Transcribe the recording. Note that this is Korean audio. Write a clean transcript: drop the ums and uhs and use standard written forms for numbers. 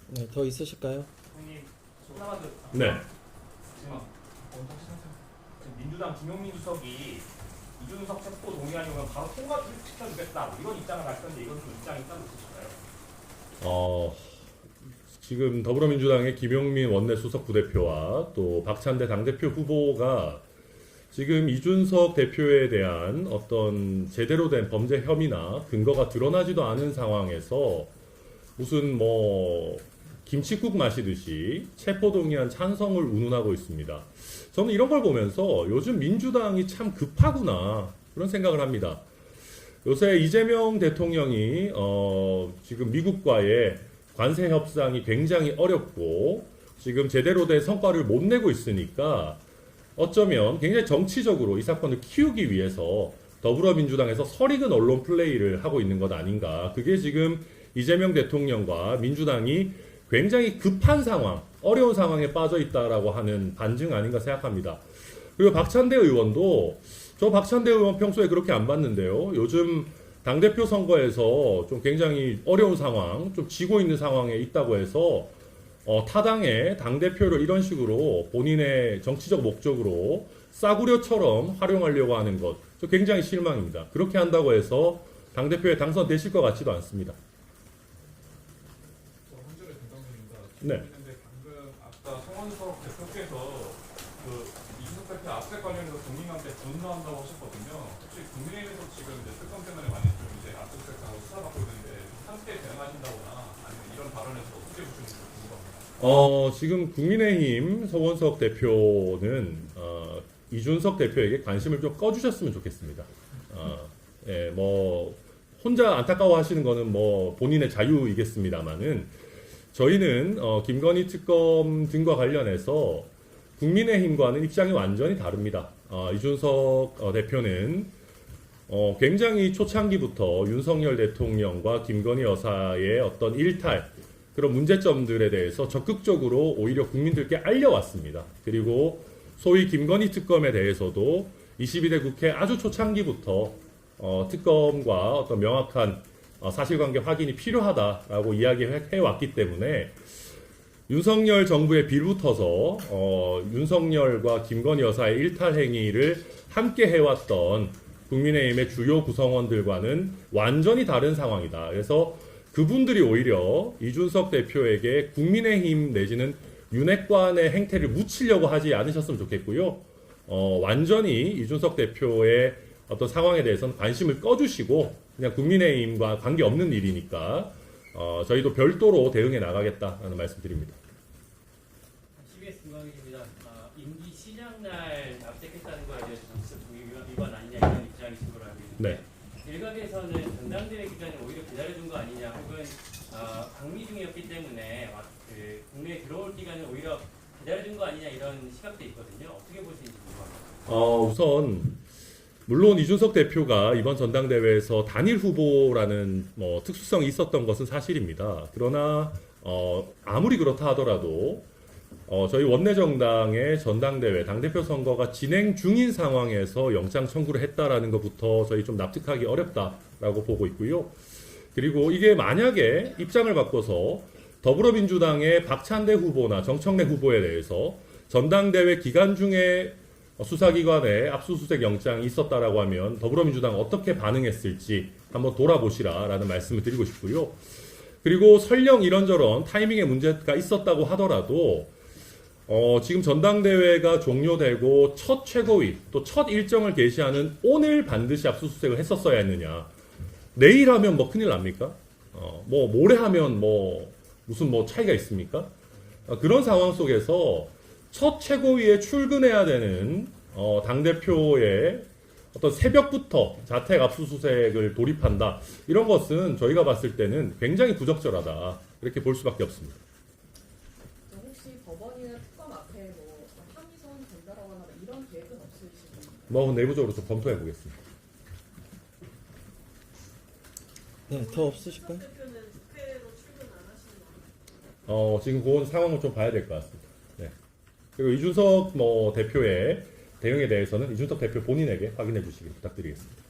네, 더 있으실까요? 형님 하나만 더. 네. 지금 민주당 김용민 주석이 이준석 체포 동의안이면 바로 통과 시켜주겠다 뭐 이런 입장을 밝혔는데 이건 좀 입장이 따로 있으실까요? 지금 더불어민주당의 김용민 원내수석 부대표와 또 박찬대 당대표 후보가 지금 이준석 대표에 대한 어떤 제대로 된 범죄 혐의나 근거가 드러나지도 않은 상황에서 무슨 뭐 김칫국 마시듯이 체포동의안 찬성을 운운하고 있습니다. 저는 이런 걸 보면서 요즘 민주당이 참 급하구나 그런 생각을 합니다. 요새 이재명 대통령이 지금 미국과의 관세 협상이 굉장히 어렵고 지금 제대로 된 성과를 못 내고 있으니까 어쩌면 굉장히 정치적으로 이 사건을 키우기 위해서 더불어민주당에서 설익은 언론 플레이를 하고 있는 것 아닌가. 그게 지금 이재명 대통령과 민주당이 굉장히 급한 상황, 어려운 상황에 빠져 있다라고 하는 반증 아닌가 생각합니다. 그리고 박찬대 의원도 저 박찬대 의원 평소에 그렇게 안 봤는데요. 요즘 당대표 선거에서 좀 굉장히 어려운 상황, 좀 지고 있는 상황에 있다고 해서 타당의 당대표를 이런 식으로 본인의 정치적 목적으로 싸구려처럼 활용하려고 하는 것, 저 굉장히 실망입니다. 그렇게 한다고 해서 당대표에 당선되실 것 같지도 않습니다. 한준의 대장님입니다. 네. 근데 방금 아까 성원석 대표께서 그 이준석 대표 압색 관련해서 국민한테 분노한다고 하셨거든요. 혹시 국민의힘에서 지금 이제 특검 때문에 많이 좀 이제 압수수색하고 수사받고 있는데 함께 대응하신다거나 아니면 이런 발언에서 어떻게 보시는지 궁금합니다. 지금 국민의힘 서원석 대표는 이준석 대표에게 관심을 좀 꺼주셨으면 좋겠습니다. 예, 뭐 혼자 안타까워하시는 거는 뭐 본인의 자유이겠습니다만은 저희는 김건희 특검 등과 관련해서 국민의힘과는 입장이 완전히 다릅니다. 이준석 대표는 굉장히 초창기부터 윤석열 대통령과 김건희 여사의 어떤 일탈 그런 문제점들에 대해서 적극적으로 오히려 국민들께 알려왔습니다. 그리고 소위 김건희 특검에 대해서도 22대 국회 아주 초창기부터 특검과 어떤 명확한 사실관계 확인이 필요하다라고 이야기해왔기 때문에 윤석열 정부에 빌붙어서 윤석열과 김건희 여사의 일탈 행위를 함께 해왔던 국민의힘의 주요 구성원들과는 완전히 다른 상황이다. 그래서 그분들이 오히려 이준석 대표에게 국민의힘 내지는 윤핵관의 행태를 묻히려고 하지 않으셨으면 좋겠고요. 완전히 이준석 대표의 어떤 상황에 대해서는 관심을 꺼주시고 그냥 국민의힘과 관계없는 일이니까 저희도 별도로 대응해 나가겠다는 말씀드립니다. CBS 김광일입니다. 임기 시작날 압색했다는 거에 대해서 정치적 위반 아니냐 이런 입장이신 걸로 알고 있는데 네. 일각에서는 전당대회 기간에 오히려 기다려준 거 아니냐 혹은 방미 중이었기 때문에 국내에 들어올 기간을 오히려 기다려준 거 아니냐 이런 시각도 있거든요. 어떻게 보시는지 궁금합니다. 우선 물론 이준석 대표가 이번 전당대회에서 단일 후보라는 뭐 특수성이 있었던 것은 사실입니다. 그러나 아무리 그렇다 하더라도 저희 원내정당의 전당대회 당대표 선거가 진행 중인 상황에서 영장 청구를 했다라는 것부터 저희 좀 납득하기 어렵다라고 보고 있고요. 그리고 이게 만약에 입장을 바꿔서 더불어민주당의 박찬대 후보나 정청래 후보에 대해서 전당대회 기간 중에 수사기관에 압수수색 영장이 있었다라고 하면 더불어민주당 어떻게 반응했을지 한번 돌아보시라라는 말씀을 드리고 싶고요. 그리고 설령 이런저런 타이밍에 문제가 있었다고 하더라도 지금 전당대회가 종료되고 첫 최고위 또 첫 일정을 개시하는 오늘 반드시 압수수색을 했었어야 했느냐. 내일 하면 뭐 큰일 납니까? 뭐 모레 하면 뭐 무슨 뭐 차이가 있습니까? 그런 상황 속에서 첫 최고위에 출근해야 되는 당대표의 어떤 새벽부터 자택 압수수색을 돌입한다. 이런 것은 저희가 봤을 때는 굉장히 부적절하다. 이렇게 볼 수밖에 없습니다. 혹시 법원이나 특검 앞에 뭐 합의선 전달하거나 이런 계획은 없으신가요? 뭐 내부적으로 좀 검토해 보겠습니다. 네, 더 없으실까요? 대표는 국회로 출근 안 하시는 거예요? 지금 그 상황을 좀 봐야 될 것 같습니다. 네. 그리고 이준석 대표의 대응에 대해서는 이준석 대표 본인에게 확인해 주시길 부탁드리겠습니다.